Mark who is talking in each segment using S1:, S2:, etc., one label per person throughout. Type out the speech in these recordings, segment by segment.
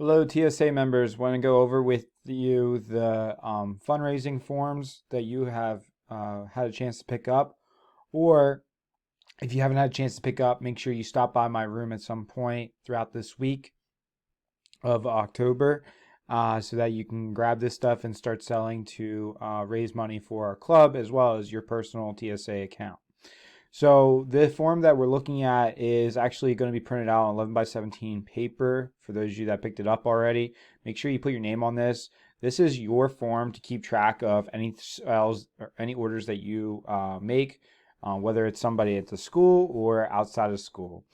S1: Hello, TSA members. Want to go over with you the fundraising forms that you have had a chance to pick up. Or if you haven't had a chance to pick up, make sure you stop by my room at some point throughout this week of October so that you can grab this stuff and start selling to raise money for our club as well as your personal TSA account. So the form that we're looking at is actually going to be printed out on 11 by 17 paper. For those of you that picked it up already, make sure you put your name on this. This is your form to keep track of any sales or any orders that you make, whether it's somebody at the school or outside of school.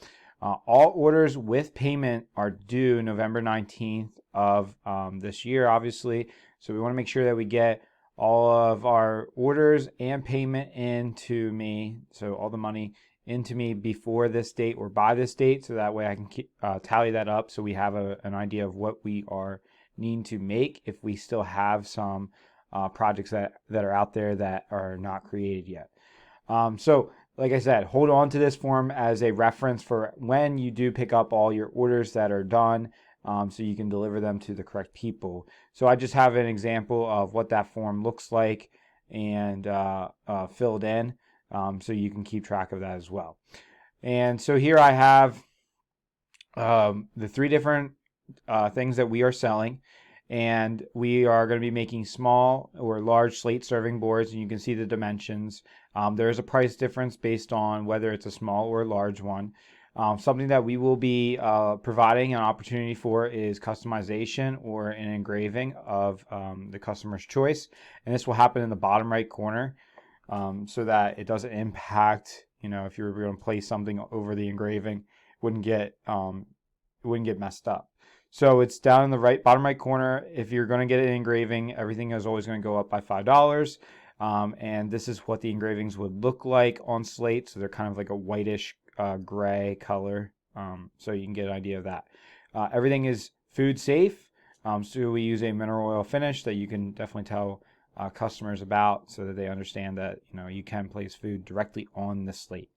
S1: All orders with payment are due November 19th of this year, obviously. So we want to make sure that we get all of our orders and payment into me, so all the money into me before this date or by this date, so that way I can tally that up so we have an idea of what we are needing to make if we still have some projects that are out there that are not created yet. So like I said, hold on to this form as a reference for when you do pick up all your orders that are done, so you can deliver them to the correct people. So I just have an example of what that form looks like and filled in, so you can keep track of that as well. And so here I have the three different things that we are selling. And we are going to be making small or large slate serving boards, and you can see the dimensions. There is a price difference based on whether it's a small or large one. Something that we will be providing an opportunity for is customization or an engraving of the customer's choice. And this will happen in the bottom right corner so that it doesn't impact, if you were going to place something over the engraving, it wouldn't get messed up. So it's down in the bottom right corner. If you're going to get an engraving, everything is always going to go up by $5. And this is what the engravings would look like on slate. So they're kind of like a whitish gray color. So you can get an idea of that. Everything is food safe. So we use a mineral oil finish that you can definitely tell customers about so that they understand that you can place food directly on the slate.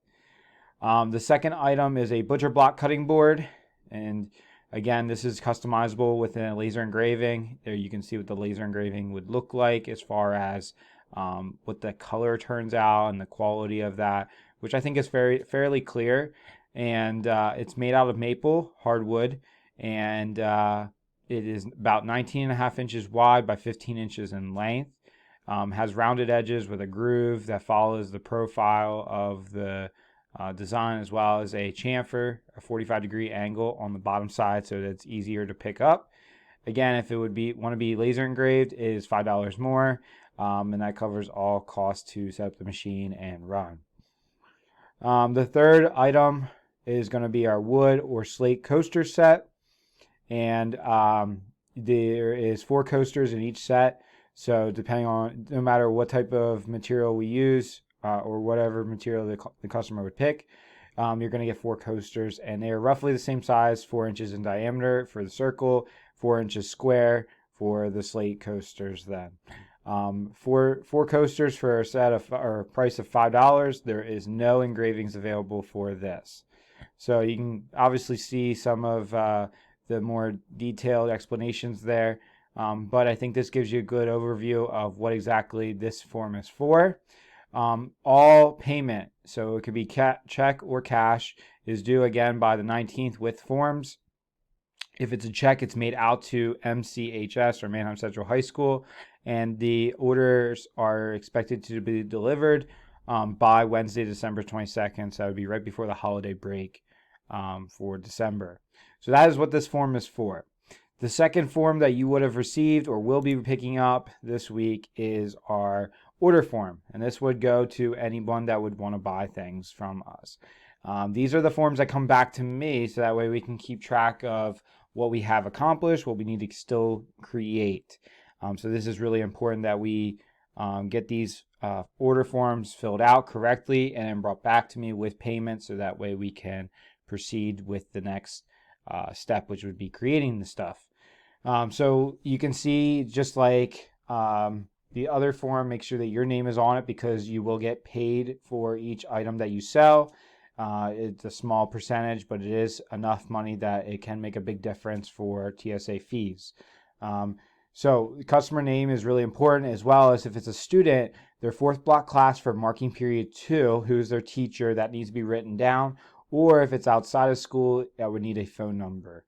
S1: The second item is a butcher block cutting board, and again, this is customizable within a laser engraving. There you can see what the laser engraving would look like as far as what the color turns out and the quality of that, which I think is fairly clear. And it's made out of maple, hardwood, and it is about 19.5 inches wide by 15 inches in length. Has rounded edges with a groove that follows the profile of the design, as well as a chamfer, a 45-degree angle on the bottom side so that it's easier to pick up. Again, if it want to be laser engraved, it is $5 more, and that covers all costs to set up the machine and run. The third item is going to be our wood or slate coaster set, and there is 4 coasters in each set. So depending on, no matter what type of material we use, or whatever material the customer would pick, you're going to get 4 coasters, and they are roughly the same size, 4 inches in diameter for the circle, 4 inches square for the slate coasters then. Four coasters for a price of $5. There is no engravings available for this. So you can obviously see some of the more detailed explanations there, but I think this gives you a good overview of what exactly this form is for. All payment, so it could be check or cash, is due again by the 19th with forms. If it's a check, it's made out to MCHS or Manheim Central High School, and the orders are expected to be delivered by Wednesday, December 22nd. So that would be right before the holiday break for December. So that is what this form is for. The second form that you would have received or will be picking up this week is our order form, and this would go to anyone that would want to buy things from us. These are the forms that come back to me, so that way we can keep track of what we have accomplished, what we need to still create. So this is really important that we get these order forms filled out correctly and then brought back to me with payment, so that way we can proceed with the next step, which would be creating the stuff. So you can see, just like the other form, make sure that your name is on it because you will get paid for each item that you sell. It's a small percentage, but it is enough money that it can make a big difference for TSA fees. So the customer name is really important, as well as if it's a student, their fourth block class for marking period 2, who's their teacher, that needs to be written down, or if it's outside of school, that would need a phone number.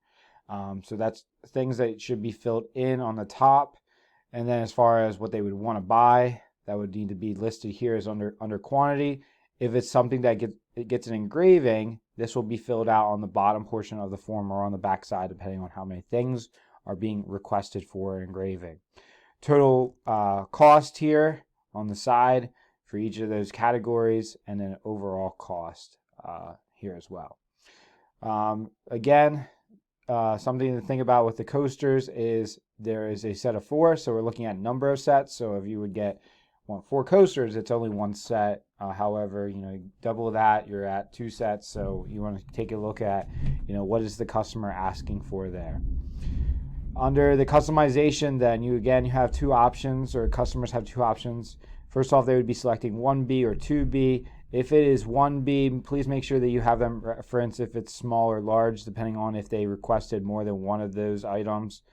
S1: So that's things that should be filled in on the top. And then as far as what they would want to buy, that would need to be listed here as under quantity. If it's something that gets an engraving, this will be filled out on the bottom portion of the form or on the back side, depending on how many things are being requested for engraving. Total cost here on the side for each of those categories, and then overall cost here as well. Again, something to think about with the coasters is there is a set of 4, so we're looking at number of sets. So if you would want 4 coasters, it's only 1 set. However, double that, you're at 2 sets. So you want to take a look at, what is the customer asking for there. Under the customization, then you have 2 options, or customers have 2 options. First off, they would be selecting 1B or 2B. If it is 1B, please make sure that you have them reference if it's small or large, depending on if they requested more than one of those items.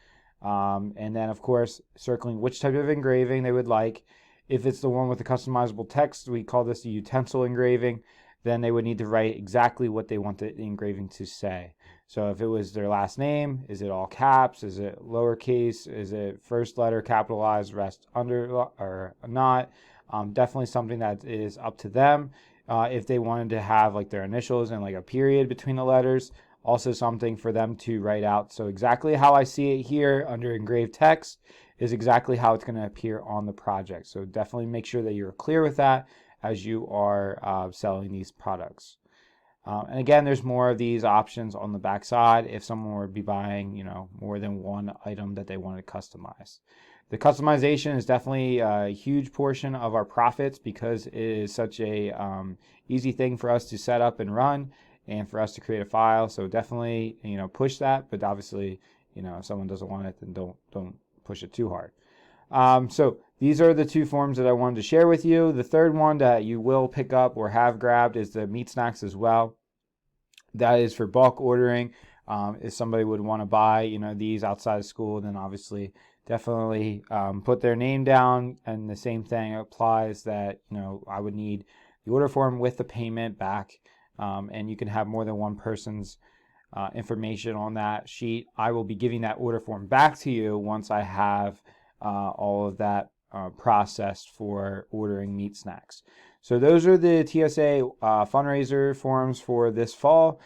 S1: And then, of course, circling which type of engraving they would like. If it's the one with the customizable text, we call this the utensil engraving. Then they would need to write exactly what they want the engraving to say. So if it was their last name, is it all caps? Is it lowercase? Is it first letter capitalized, rest under or not? Definitely something that is up to them. If they wanted to have like their initials and like a period between the letters, also something for them to write out. So exactly how I see it here under engraved text is exactly how it's going to appear on the project. So definitely make sure that you're clear with that as you are selling these products. And again, there's more of these options on the back side if someone were to be buying, more than one item that they wanted to customize. The customization is definitely a huge portion of our profits because it is such a easy thing for us to set up and run and for us to create a file. So definitely, push that. But obviously, if someone doesn't want it, then don't push it too hard. So these are the 2 forms that I wanted to share with you. The third one that you will pick up or have grabbed is the meat snacks as well. That is for bulk ordering. If somebody would want to buy, these outside of school, then obviously definitely put their name down. And the same thing applies that, I would need the order form with the payment back. And you can have more than one person's information on that sheet. I will be giving that order form back to you once I have all of that processed for ordering meat snacks. So those are the TSA fundraiser forms for this fall.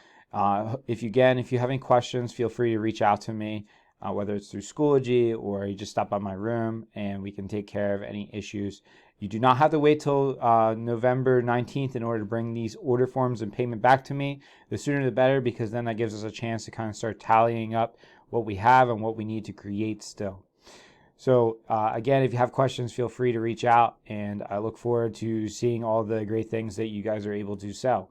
S1: If you have any questions, feel free to reach out to me, whether it's through Schoology or you just stop by my room and we can take care of any issues. You do not have to wait till November 19th in order to bring these order forms and payment back to me. The sooner the better, because then that gives us a chance to kind of start tallying up what we have and what we need to create still. So again, if you have questions, feel free to reach out, and I look forward to seeing all the great things that you guys are able to sell.